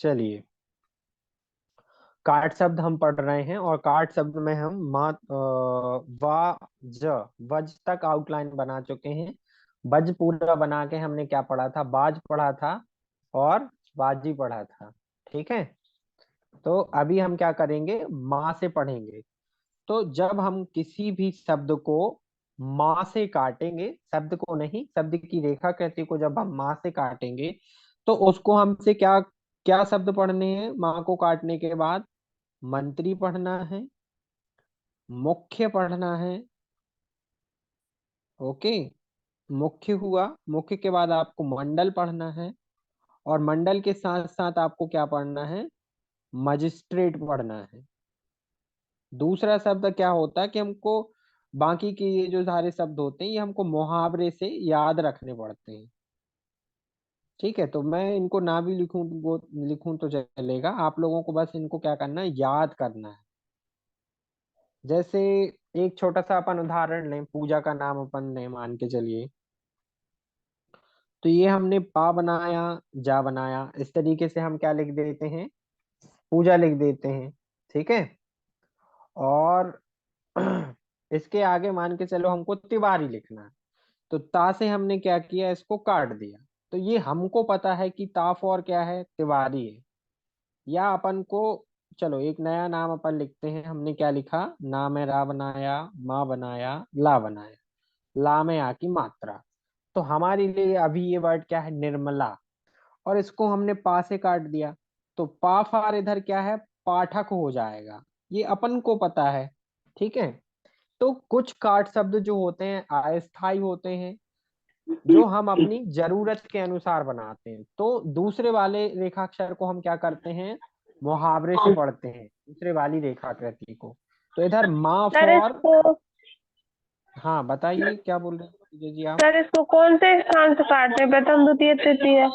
चलिए, काट शब्द हम पढ़ रहे हैं और काट शब्द में हम वा ज वज तक आउटलाइन बना चुके हैं। बज पूरा बना के हमने क्या पढ़ा था? बाज पढ़ा था और बाजी पढ़ा था। ठीक है, तो अभी हम क्या करेंगे? माँ से पढ़ेंगे। तो जब हम किसी भी शब्द को माँ से काटेंगे, शब्द को नहीं, शब्द की रेखाकृति को जब हम माँ से काटेंगे, तो उसको हमसे क्या क्या शब्द पढ़ने हैं माँ को काटने के बाद? मंत्री पढ़ना है, मुख्य पढ़ना है। ओके, मुख्य हुआ, मुख्य के बाद आपको मंडल पढ़ना है, और मंडल के साथ साथ आपको क्या पढ़ना है? मजिस्ट्रेट पढ़ना है। दूसरा शब्द क्या होता है कि हमको बाकी के ये जो सारे शब्द होते हैं ये हमको मुहावरे से याद रखने पड़ते हैं। ठीक है, तो मैं इनको ना भी लिखूं वो लिखूं तो चलेगा, आप लोगों को बस इनको क्या करना है? याद करना है। जैसे एक छोटा सा अपन उदाहरण लें, पूजा का नाम अपन ने मान के चलिए, तो ये हमने पा बनाया, जा बनाया, इस तरीके से हम क्या लिख देते हैं? पूजा लिख देते हैं। ठीक है, और इसके आगे मान के चलो हमको तिवारी लिखना है, तो ता से हमने क्या किया? इसको काट दिया। तो ये हमको पता है कि ताफ और क्या है? तिवारी है। या अपन को, चलो एक नया नाम अपन लिखते हैं। हमने क्या लिखा? ना में रा बनाया, माँ बनाया, ला बनाया, ला में आ की मात्रा। तो हमारे लिए अभी ये वर्ड क्या है? निर्मला। और इसको हमने पा से काट दिया, तो पा फार इधर क्या है? पाठक हो जाएगा। ये अपन को पता है। ठीक है, तो कुछ काट शब्द जो होते हैं अस्थाई होते हैं, जो हम अपनी जरूरत के अनुसार बनाते हैं। तो दूसरे वाले रेखाक्षर को हम क्या करते हैं? मुहावरे से पढ़ते हैं, दूसरे वाली रेखाकृति को। तो इधर माँ सर फॉर, इसको हाँ बताइए क्या बोल रहे हैं जी आप? सर इसको कौन से स्थान से काटते हैं, प्रथम द्वितीय तृतीय?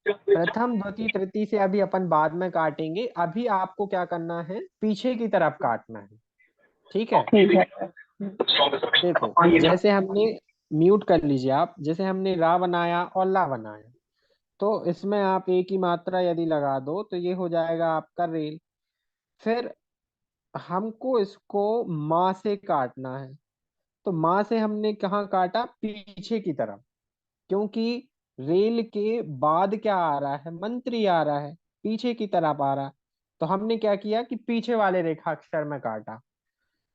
प्रथम द्वितीय तृतीय से अभी अपन बाद में काटेंगे, अभी आपको क्या करना है? पीछे की तरफ काटना है। ठीक है, ठीक है। देखो, जैसे हमने, म्यूट कर लीजिए आप, जैसे हमने रा बनाया और ला बनाया, तो इसमें आप एक ही मात्रा यदि लगा दो तो ये हो जाएगा आपका रेल। फिर हमको इसको माँ से काटना है, तो माँ से हमने कहाँ काटा? पीछे की तरफ, क्योंकि रेल के बाद क्या आ रहा है? मंत्री आ रहा है, पीछे की तरफ आ रहा है। तो हमने क्या किया कि पीछे वाले रेखाक्षर में काटा।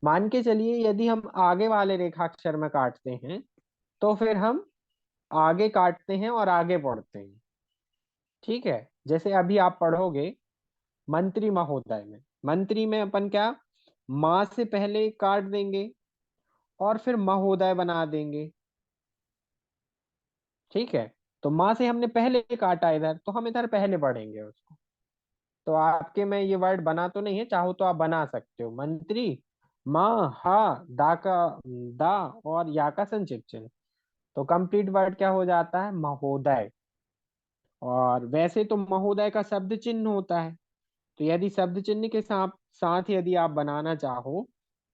मान के चलिए यदि हम आगे वाले रेखाक्षर में काटते हैं, तो फिर हम आगे काटते हैं और आगे पढ़ते हैं। ठीक है, जैसे अभी आप पढ़ोगे मंत्री महोदय में, मंत्री में अपन क्या? माँ से पहले काट देंगे और फिर महोदय बना देंगे। ठीक है, तो माँ से हमने पहले काटा इधर, तो हम इधर पहले पढ़ेंगे उसको। तो आपके में ये वर्ड बना तो नहीं है, चाहो तो आप बना सकते हो। मंत्री, माँ, हा, दा का दा, और या का संचित चिन्ह, तो कंप्लीट वर्ड क्या हो जाता है? महोदय। और वैसे तो महोदय का शब्द चिन्ह होता है, तो यदि शब्द चिन्ह के साथ साथ यदि आप बनाना चाहो,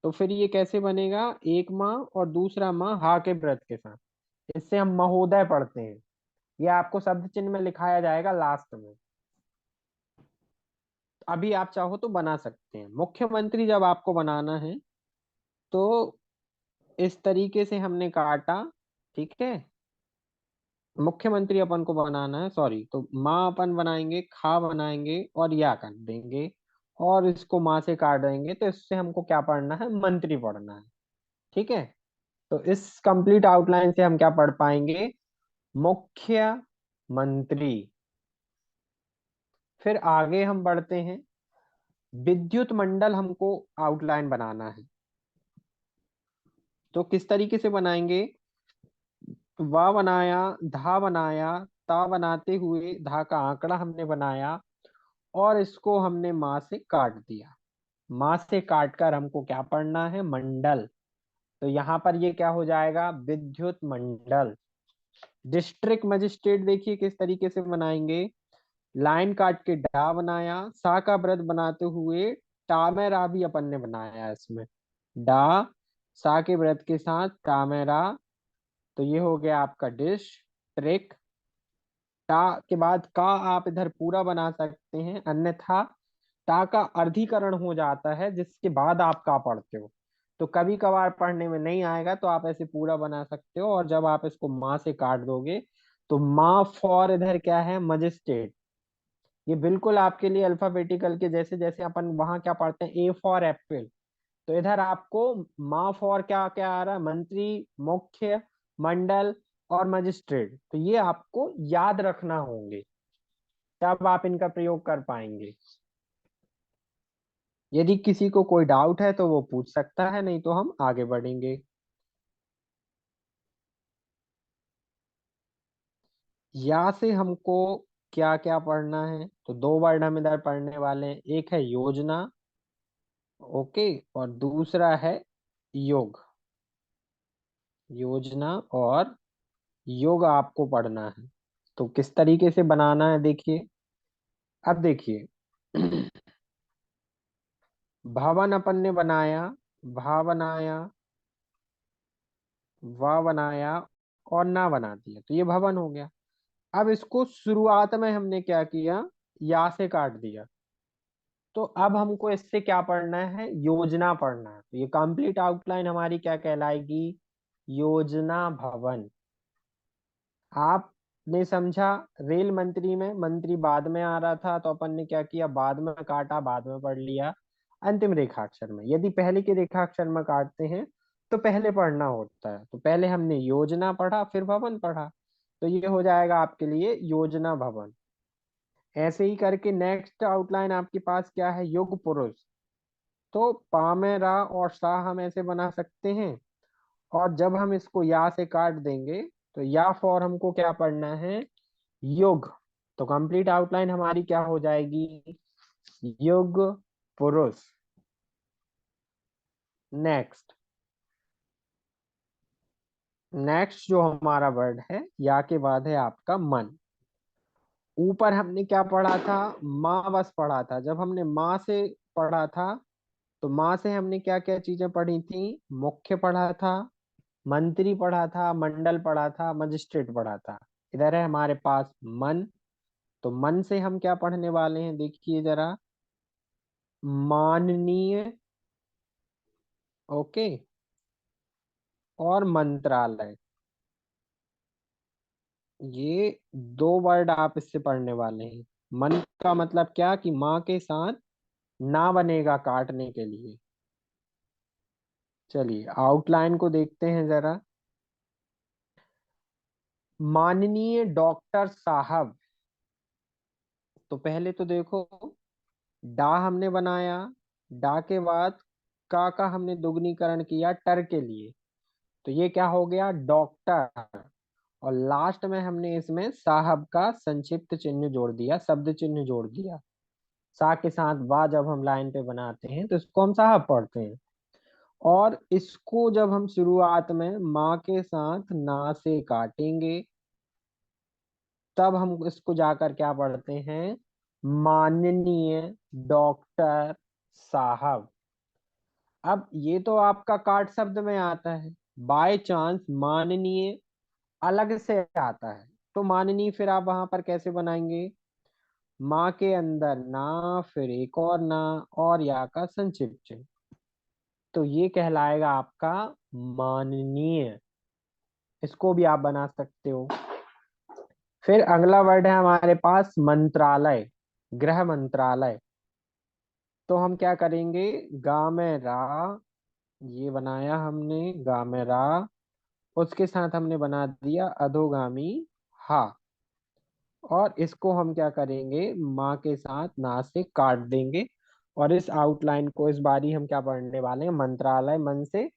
तो फिर ये कैसे बनेगा? एक माँ और दूसरा माँ हा के व्रत के साथ, इससे हम महोदय पढ़ते हैं। ये आपको शब्द चिन्ह में लिखाया जाएगा लास्ट में। अभी आप चाहो तो बना सकते हैं। मुख्यमंत्री जब आपको बनाना है, तो इस तरीके से हमने काटा। ठीक है, मुख्यमंत्री अपन को बनाना है, सॉरी, तो माँ अपन बनाएंगे, खा बनाएंगे और या कर देंगे, और इसको माँ से काट देंगे, तो इससे हमको क्या पढ़ना है? मंत्री पढ़ना है। ठीक है, तो इस कंप्लीट आउटलाइन से हम क्या पढ़ पाएंगे? मुख्य मंत्री। फिर आगे हम बढ़ते हैं, विद्युत मंडल हमको आउटलाइन बनाना है। तो किस तरीके से बनाएंगे? वा बनाया, धा बनाया, ता बनाते हुए धा का आंकड़ा हमने बनाया, और इसको हमने माँ से काट दिया। माँ से काटकर हमको क्या पढ़ना है? मंडल। तो यहाँ पर ये क्या हो जाएगा? विद्युत मंडल। डिस्ट्रिक्ट मजिस्ट्रेट देखिए किस तरीके से बनाएंगे। लाइन काट के डा बनाया, सा का व्रत बनाते हुए टामेरा भी अपन ने बनाया है इसमें। डा, सा के व्रत के साथ टामेरा, तो ये हो गया आपका डिश ट्रिक। टा के बाद का आप इधर पूरा बना सकते हैं, अन्यथा टा का अर्धीकरण हो जाता है जिसके बाद आप का पढ़ते हो। तो कभी कभार पढ़ने में नहीं आएगा तो आप ऐसे पूरा बना सकते हो, और जब आप इसको माँ से काट दोगे तो माँ फॉर इधर क्या है, मजिस्ट्रेट। ये बिल्कुल आपके लिए अल्फाबेटिकल के जैसे, जैसे अपन वहां क्या पढ़ते हैं, ए फॉर एप्पल। तो इधर आपको माँ फॉर क्या क्या आ रहा है, मंत्री, मुख्य, मंडल और मजिस्ट्रेट। तो ये आपको याद रखना होंगे, तब आप इनका प्रयोग कर पाएंगे। यदि किसी को कोई डाउट है तो वो पूछ सकता है, नहीं तो हम आगे बढ़ेंगे। या से हमको क्या क्या पढ़ना है, तो दो वर्ड हम इधर पढ़ने वाले हैं, एक है योजना, ओके, और दूसरा है योग। योजना और योग आपको पढ़ना है। तो किस तरीके से बनाना है देखिए। अब देखिए भवन अपन ने बनाया, भा बनाया, वा बनाया और ना बना दिया, तो ये भवन हो गया। अब इसको शुरुआत में हमने क्या किया, या से काट दिया। तो अब हमको इससे क्या पढ़ना है, योजना पढ़ना है। तो ये कंप्लीट आउटलाइन हमारी क्या कहलाएगी, योजना भवन। आपने समझा, रेल मंत्री में मंत्री बाद में आ रहा था तो अपन ने क्या किया, बाद में काटा, बाद में पढ़ लिया अंतिम रेखाक्षर में। यदि पहले के रेखाक्षर में काटते हैं तो पहले पढ़ना होता है। तो पहले हमने योजना पढ़ा फिर भवन पढ़ा, तो ये हो जाएगा आपके लिए योजना भवन। ऐसे ही करके नेक्स्ट आउटलाइन आपके पास क्या है, युग पुरुष। तो पा में रा और सा हम ऐसे बना सकते हैं, और जब हम इसको या से काट देंगे तो या फॉर हमको क्या पढ़ना है, युग। तो कंप्लीट आउटलाइन हमारी क्या हो जाएगी, युग पुरुष। नेक्स्ट, नेक्स्ट जो हमारा वर्ड है या के बाद है आपका मन। ऊपर हमने क्या पढ़ा था, माँ बस पढ़ा था। जब हमने माँ से पढ़ा था तो माँ से हमने क्या क्या चीजें पढ़ी थी, मुख्य पढ़ा था, मंत्री पढ़ा था, मंडल पढ़ा था, मजिस्ट्रेट पढ़ा था। इधर है हमारे पास मन। तो मन से हम क्या पढ़ने वाले हैं देखिए जरा, माननीय, ओके, और मंत्रालय। ये दो वर्ड आप इससे पढ़ने वाले हैं। मन का मतलब क्या कि माँ के साथ ना बनेगा काटने के लिए। चलिए आउटलाइन को देखते हैं जरा। माननीय डॉक्टर साहब। तो पहले तो देखो, डा हमने बनाया, डा के बाद का हमने दुगनीकरण किया टर के लिए, तो ये क्या हो गया, डॉक्टर। और लास्ट में हमने इसमें साहब का संक्षिप्त चिन्ह जोड़ दिया, शब्द चिन्ह जोड़ दिया। सा के साथ बा जब हम लाइन पे बनाते हैं तो इसको हम साहब पढ़ते हैं। और इसको जब हम शुरुआत में माँ के साथ ना से काटेंगे तब हम इसको जाकर क्या पढ़ते हैं, माननीय डॉक्टर साहब। अब ये तो आपका काट शब्द में आता है, बाय चांस माननीय अलग से आता है, तो माननीय फिर आप वहां पर कैसे बनाएंगे, माँ के अंदर ना, फिर एक और ना, और या का संक्षिप्त चिन्ह। तो ये कहलाएगा आपका माननीय। इसको भी आप बना सकते हो। फिर अगला वर्ड है हमारे पास मंत्रालय, गृह मंत्रालय। तो हम क्या करेंगे, गा में रा, ये बनाया हमने गा में रा, उसके साथ हमने बना दिया अधोगामी हा, और इसको हम क्या करेंगे, माँ के साथ ना से काट देंगे। और इस आउटलाइन को इस बारी हम क्या पढ़ने वाले हैं, मंत्रालय मन से।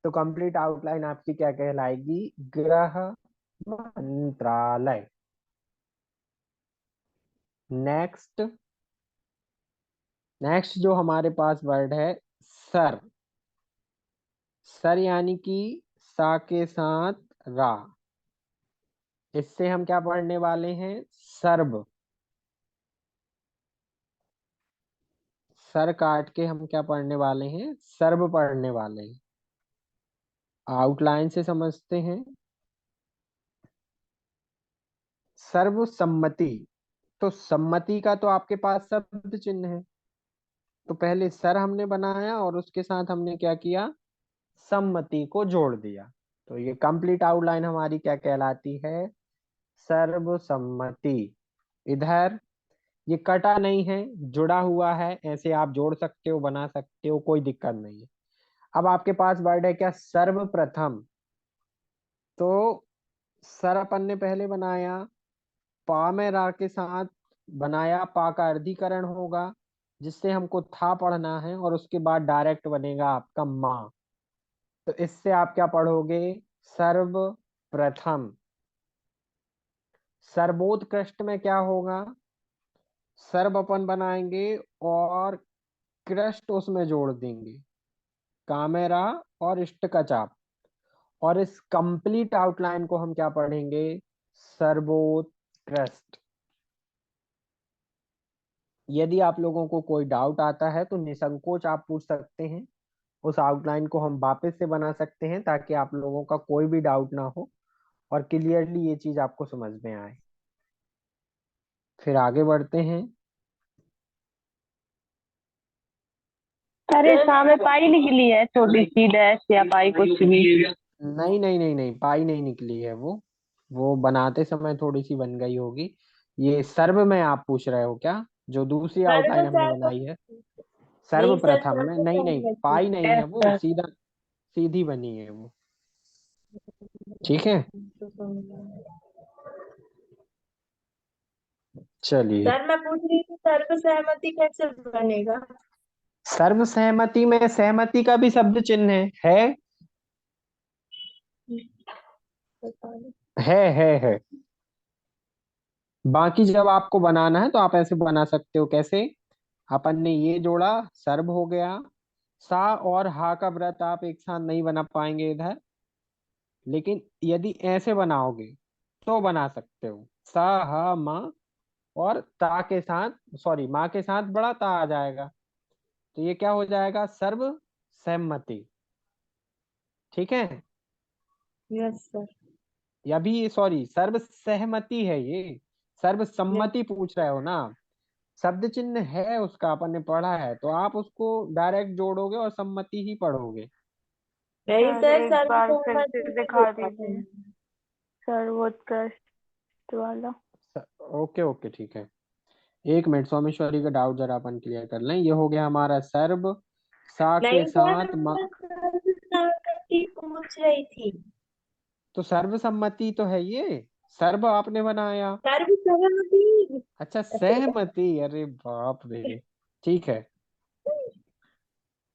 तो कंप्लीट आउटलाइन आपकी क्या कहलाएगी, गृह मंत्रालय। नेक्स्ट, नेक्स्ट जो हमारे पास वर्ड है सर। सर यानी कि सा के साथ रा, इससे हम क्या पढ़ने वाले हैं, सर्ब। सर काट के हम क्या पढ़ने वाले हैं, सर्ब पढ़ने वाले हैं। आउटलाइन से समझते हैं। सर्वसम्मति, तो सम्मति का तो आपके पास शब्द चिन्ह है, तो पहले सर हमने बनाया और उसके साथ हमने क्या किया, सम्मति को जोड़ दिया। तो ये कंप्लीट आउटलाइन हमारी क्या कहलाती है, सर्वसम्मति। इधर ये कटा नहीं है, जुड़ा हुआ है, ऐसे आप जोड़ सकते हो, बना सकते हो, कोई दिक्कत नहीं है। अब आपके पास वर्ड है क्या, सर्वप्रथम। तो सर अपन ने पहले बनाया, पा में रा के साथ बनाया, पा का अर्धीकरण होगा, जिससे हमको था पढ़ना है, और उसके बाद डायरेक्ट बनेगा आपका माँ। तो इससे आप क्या पढ़ोगे, सर्वप्रथम। सर्वोत्कृष्ट में क्या होगा, सर्व अपन बनाएंगे और कृष्ट उसमें जोड़ देंगे, कामेरा और इष्ट का चाप, और इस कंप्लीट आउटलाइन को हम क्या पढ़ेंगे, सर्वोत्कृष्ट। यदि आप लोगों को कोई डाउट आता है तो निसंकोच आप पूछ सकते हैं, उस आउटलाइन को हम वापस से बना सकते हैं, ताकि आप लोगों का कोई भी डाउट ना हो और क्लियरली ये चीज आपको समझ में आए। फिर आगे बढ़ते हैं। अरे सामने पाई निकली है, छोटी सी डैश या पाई कुछ भी। नहीं नहीं नहीं नहीं, पाई नहीं निकली है वो बनाते समय थोड़ी सी बन गई होगी। ये सर्व में आप पूछ रहे हो क्या, जो दूसरी आउटलाइन हमने बनाई है, नहीं सर, सर्वप्रथम में, नहीं नहीं, पाई नहीं है, वो सीधा सीधी बनी है वो। ठीक है, चलिए। सर मैं पूछ रही थी सर्व सहमति कैसे बनेगा। सर्व सहमति में सहमति का भी शब्द चिन्ह है। है। बाकी जब आपको बनाना है तो आप ऐसे बना सकते हो, कैसे, अपन ने ये जोड़ा, सर्व हो गया। सा और हा का व्रत आप एक साथ नहीं बना पाएंगे इधर, लेकिन यदि ऐसे बनाओगे तो बना सकते हो, सा हा मा, और ता के साथ, सॉरी, माँ के साथ बड़ा ता आ जाएगा, तो ये क्या हो जाएगा, सर्व सहमति। ठीक है, यस सर। या भी सॉरी, सर्व सहमति है ये, सर्व यस। सम्मति पूछ रहे हो ना, शब्द चिन्ह है उसका, अपन ने पढ़ा है, तो आप उसको डायरेक्ट जोड़ोगे और सम्मति ही पढ़ोगे। नहीं सर सर, एक सर्व बार फिर से सहमति में दिखा होता है। दीजिए, सर्वोत्कृष्ट वाला। ओके ओके, ठीक है। एक मिनट, सोमेश्वरी का डाउट जरा अपन क्लियर कर लें। ये हो गया हमारा सर्व, सा के नहीं सर, साथ मैं सर्व सहमति पूछ रही थी। तो सर्वसम्मति तो है ये, सर्व आपने बनाया। सर्व सहमति। अच्छा, सहमति, अरे बाप रे, ठीक है।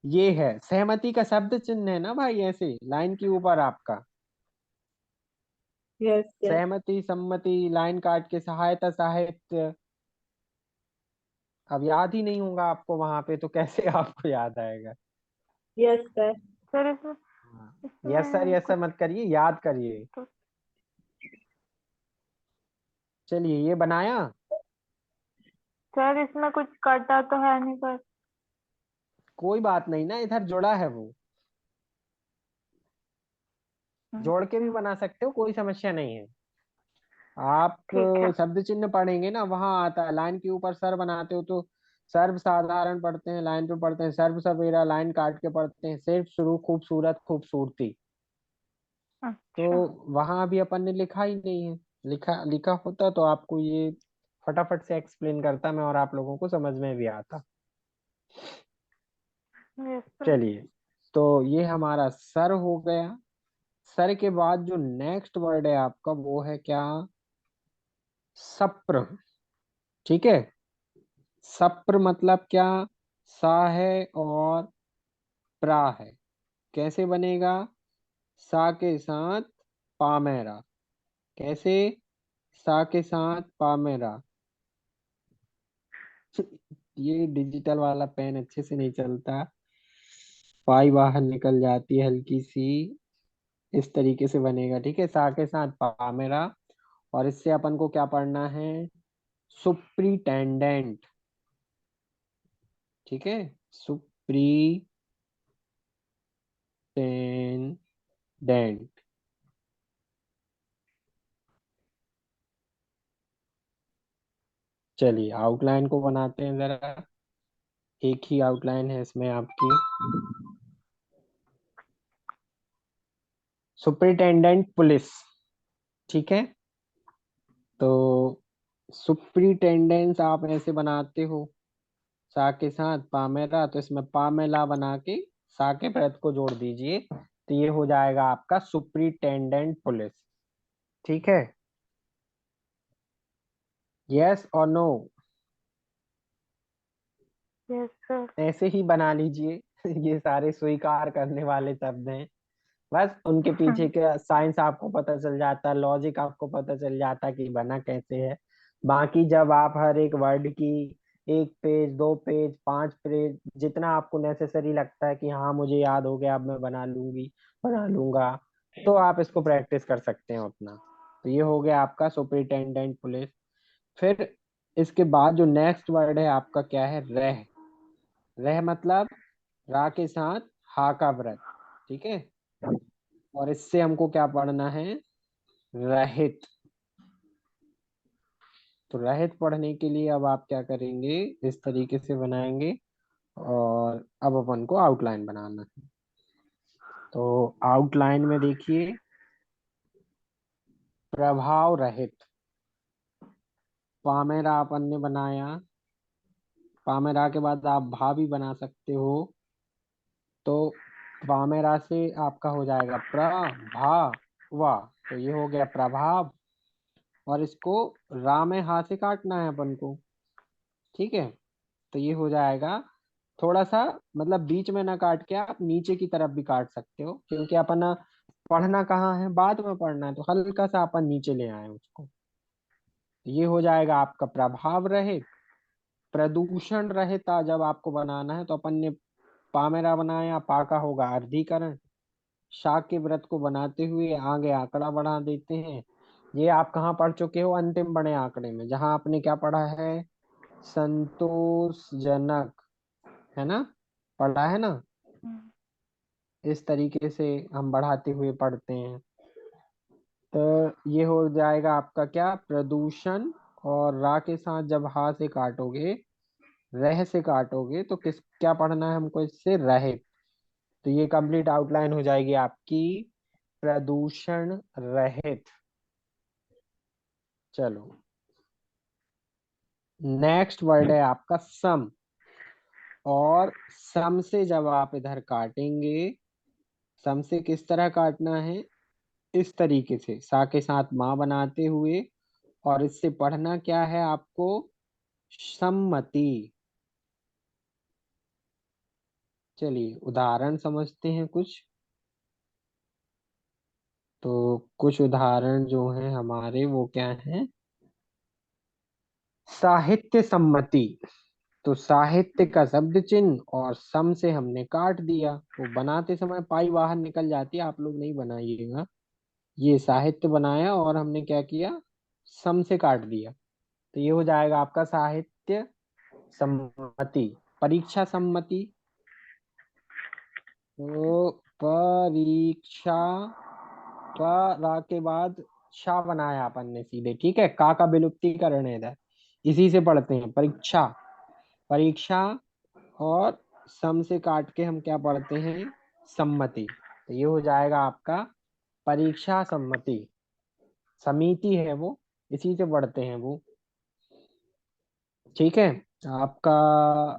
ये है सहमति का शब्द चिन्ह है ना भाई, ऐसे लाइन के ऊपर आपका, यस यस। सहमति सम्मति, लाइन काट के सहायता साहित्य। अब याद ही नहीं होगा आपको वहां पे, तो कैसे आपको याद आएगा। Yes sir. सर इसमें यस सर, इसमें यस सर कुछ मत करिए, याद करिए। तो चलिए, ये बनाया। सर इसमें कुछ कटा तो है नहीं सर। कोई बात नहीं ना, इधर जुड़ा है वो, जोड़ के भी अच्छा बना सकते हो, कोई समस्या नहीं है। आप ठीक है। शब्द चिन्ह पढ़ेंगे ना, वहां आता है, लाइन के ऊपर सर बनाते हो तो सर्व साधारण पढ़ते हैं, लाइन पे पढ़ते हैं सर्व सवेरा, लाइन काट के पढ़ते हैं सिर्फ शुरू खूबसूरत खूबसूरती। तो अच्छा वहां अभी अपन ने लिखा ही नहीं है, लिखा लिखा होता तो आपको ये फटाफट से एक्सप्लेन करता मैं, और आप लोगों को समझ में भी आता। Yes sir. चलिए, तो ये हमारा सर हो गया। सर के बाद जो नेक्स्ट वर्ड है आपका, वो है क्या, सप्र। ठीक है, सप्र मतलब क्या, सा है और प्रा है, कैसे बनेगा, सा के साथ पामेरा, कैसे, सा के साथ पामेरा। ये डिजिटल वाला पेन अच्छे से नहीं चलता, पाई बाहर निकल जाती है हल्की सी, इस तरीके से बनेगा। ठीक है, सा के साथ पामेरा, और इससे अपन को क्या पढ़ना है, सुप्रिटेंडेंट। ठीक है, सुप्रिटेंडेंट। चलिए आउटलाइन को बनाते हैं जरा। एक ही आउटलाइन है इसमें आपकी। Superintendent police. ठीक है। तो सुपरिटेंडेंस आप ऐसे बनाते हो, सा के साथ पामेला, तो इसमें पामेला बना के सा के प्रत्यय को जोड़ दीजिए, तो ये हो जाएगा आपका सुपरिटेंडेंट पुलिस। ठीक है। यस और नो? Yes sir. ऐसे ही बना लीजिए। ये सारे स्वीकार करने वाले शब्द हैं। बस उनके पीछे का साइंस आपको पता चल जाता है, लॉजिक आपको पता चल जाता है कि बना कैसे है। बाकी जब आप हर एक वर्ड की 1 पेज 2 पेज 5 पेज जितना आपको नेसेसरी लगता है कि हाँ मुझे याद हो गया अब मैं बना लूंगी बना लूंगा, तो आप इसको प्रैक्टिस कर सकते हैं अपना। तो ये हो गया आपका सुपरिटेंडेंट पुलिस। फिर इसके बाद जो नेक्स्ट वर्ड है आपका क्या है? रह। रह मतलब रा के साथ हा का व्रत। ठीक है। और इससे हमको क्या पढ़ना है? रहित। तो रहित पढ़ने के लिए अब आप क्या करेंगे? इस तरीके से बनाएंगे। और अब अपन को आउटलाइन बनाना है। तो आउटलाइन में देखिए, प्रभाव रहित। पामेरा अपन ने बनाया। पामेरा के बाद आप भा भी बना सकते हो। तो पामेरा से आपका हो जाएगा प्रभाव। तो ये हो गया प्रभाव। और इसको रा में हा से काटना है अपन को। ठीक है। तो ये हो जाएगा थोड़ा सा, मतलब बीच में ना काट के आप नीचे की तरफ भी काट सकते हो, क्योंकि अपन पढ़ना कहाँ है? बाद में पढ़ना है, तो हल्का सा अपन नीचे ले आए उसको। ये हो जाएगा आपका प्रभाव रहित। प्रदूषण रहित जब आपको बनाना है तो अपन ने पामेरा बनाया, पा का होगा अर्धीकरण। शा के व्रत को बनाते हुए आगे आंकड़ा बढ़ा देते हैं। ये आप कहाँ पढ़ चुके हो? अंतिम बड़े आंकड़े में, जहां आपने क्या पढ़ा है? संतोषजनक, है ना? पढ़ा है ना? इस तरीके से हम बढ़ाते हुए पढ़ते हैं। तो ये हो जाएगा आपका क्या? प्रदूषण। और रा के साथ जब हा से काटोगे, रह से काटोगे, तो किस क्या पढ़ना है हमको? इससे रहित। तो ये कंप्लीट आउटलाइन हो जाएगी आपकी प्रदूषण रहित। चलो, नेक्स्ट वर्ड है आपका सम। और सम से जब आप इधर काटेंगे, सम से किस तरह काटना है? इस तरीके से सा के साथ माँ बनाते हुए। और इससे पढ़ना क्या है आपको? सम्मति। चलिए उदाहरण समझते हैं कुछ। तो कुछ उदाहरण जो हैं हमारे, वो क्या हैं? साहित्य सम्मति। तो साहित्य का शब्द चिन्ह और सम से हमने काट दिया, तो बनाते समय पाई बाहर निकल जाती है, आप लोग नहीं बनाइएगा। ये साहित्य बनाया और हमने क्या किया? सम से काट दिया। तो ये हो जाएगा आपका साहित्य सम्मति। परीक्षा सम्मति। तो परीक्षा, रा के बाद शा बनाया अपन ने सीधे। ठीक है। का विलुप्तीकरण है इधर, इसी से पढ़ते हैं परीक्षा। परीक्षा। और सम से काट के हम क्या पढ़ते हैं? सम्मति। तो ये हो जाएगा आपका परीक्षा सम्मति। समिति है वो, इसी से पढ़ते हैं वो। ठीक है। आपका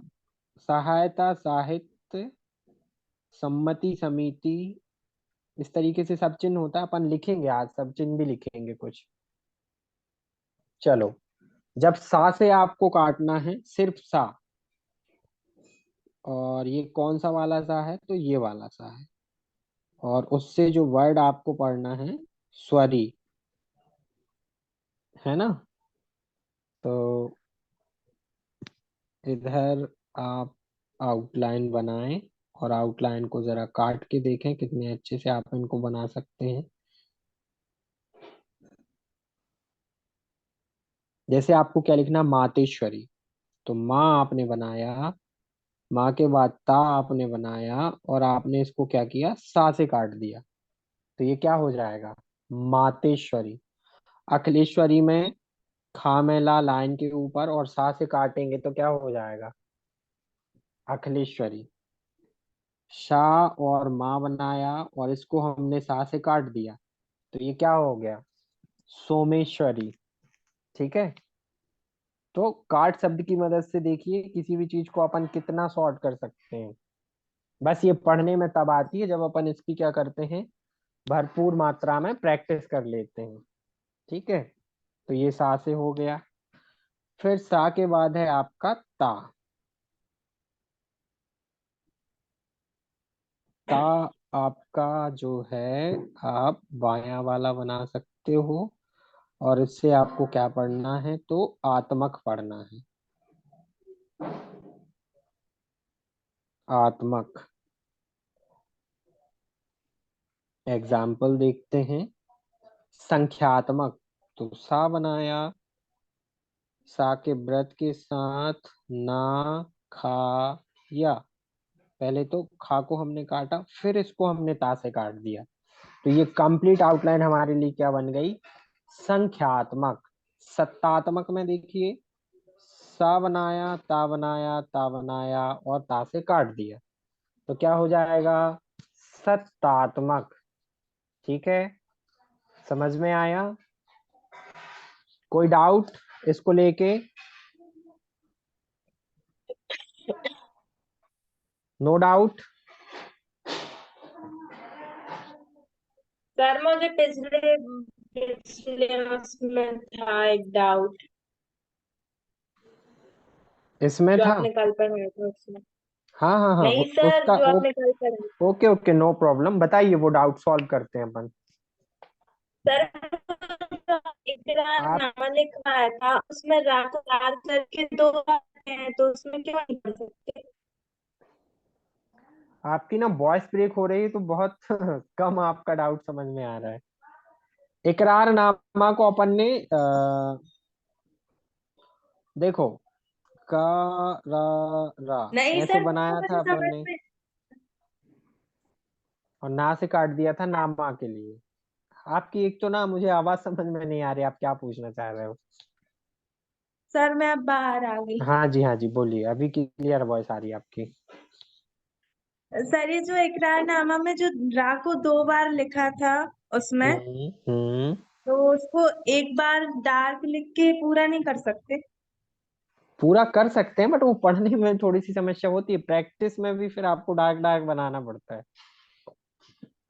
सहायता साहित्य, सम्मति समिति, इस तरीके से सब चिन्ह होता है। अपन लिखेंगे आज, सब चिन्ह भी लिखेंगे कुछ। चलो, जब सा से आपको काटना है, सिर्फ सा। और ये कौन सा वाला सा है? तो ये वाला सा है। और उससे जो वर्ड आपको पढ़ना है, स्वरी, है ना? तो इधर आप आउटलाइन बनाएं। और आउटलाइन को जरा काट के देखें कितने अच्छे से आप इनको बना सकते हैं। जैसे आपको क्या लिखना? मातेश्वरी। तो माँ आपने बनाया, माँ के बाद ता आपने बनाया, और आपने इसको क्या किया? सा से काट दिया। तो ये क्या हो जाएगा? मातेश्वरी। अखिलेश्वरी में खा में ला लाइन के ऊपर और सा से काटेंगे तो क्या हो जाएगा? अखिलेश्वरी। शाह और माँ बनाया और इसको हमने सा से काट दिया तो ये क्या हो गया? सोमेश्वरी। ठीक है। तो काट शब्द की मदद से देखिए किसी भी चीज को अपन कितना शॉर्ट कर सकते हैं। बस ये पढ़ने में तब आती है जब अपन इसकी क्या करते हैं, भरपूर मात्रा में प्रैक्टिस कर लेते हैं। ठीक है। तो ये सा से हो गया। फिर सा के बाद है आपका ता। ता आपका जो है, आप बायां वाला बना सकते हो और इससे आपको क्या पढ़ना है, तो आत्मक पढ़ना है। आत्मक। एग्जाम्पल देखते हैं। संख्यात्मक। तो सा बनाया, सा के व्रत के साथ ना, खा, या। पहले तो खा को हमने काटा फिर इसको हमने ता से काट दिया तो ये कंप्लीट आउटलाइन हमारे लिए क्या बन गई? संख्यात्मक। सत्तात्मक में देखिए, सा बनाया, ता बनाया, ता बनाया और ता से काट दिया तो क्या हो जाएगा? सत्तात्मक। ठीक है। समझ में आया? कोई डाउट इसको लेके? No doubt. सर मुझे पिछले पिछले उसमें था एक डाउट इसमें जो था? आपने कल पढ़ाया था उसमें। हाँ हाँ हाँ, नहीं सर, उसका जो आपने कल पढ़ाया। ओके ओके, नो प्रॉब्लम, बताइए, वो डाउट सॉल्व करते हैं अपन। सर इकरार आप नामा लिखवाया था उसमें रा को लाल करके दो आते हैं तो उसमें क्यों नहीं पढ़ सकते? आपकी ना वॉइस ब्रेक हो रही है तो बहुत कम आपका डाउट समझ में आ रहा है। इकरारनामा को अपन ने देखो, का रा रा नहीं ऐसे सर, वो बनाया था मुझे अपन समझ ने में। और ना से काट दिया था नामा के लिए। आपकी एक तो ना मुझे आवाज समझ में नहीं आ रही, आप क्या पूछना चाह रहे हो? सर मैं अब बाहर आ गई। हाँ जी बोलिए, अभी क्लियर वॉइस आ रही है आपकी। सर ये जो इकरारनामा में जो रा को दो बार लिखा था उसमें, हम्म। तो उसको एक बार डार्क लिख के पूरा नहीं कर सकते? पूरा कर सकते हैं बट वो पढ़ने में थोड़ी सी समस्या होती है, प्रैक्टिस में भी फिर आपको डार्क डार्क बनाना पड़ता है।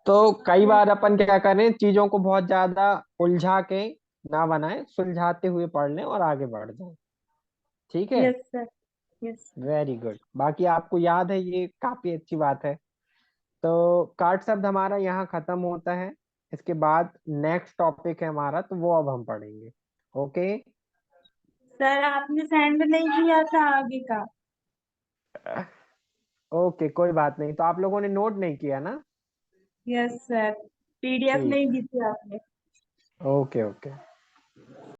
तो कई बार अपन क्या करें, चीजों को बहुत ज्यादा उलझा के ना बनाएं, सुलझाते हुए पढ़ लें और आगे बढ़ जाएं। ठीक है। Yes sir, yes. Very good, बाकी आपको याद है, ये काफी अच्छी बात है। तो कार्ड शब्द हमारा यहाँ खत्म होता है। इसके बाद नेक्स्ट टॉपिक है हमारा, तो वो अब हम पढ़ेंगे। ओके। सर आपने सेंड नहीं किया था आगे का। ओके, कोई बात नहीं, तो आप लोगों ने नोट नहीं किया ना? यस सर, पीडीएफ ठीक नहीं है। दी थी आपने। Okay okay.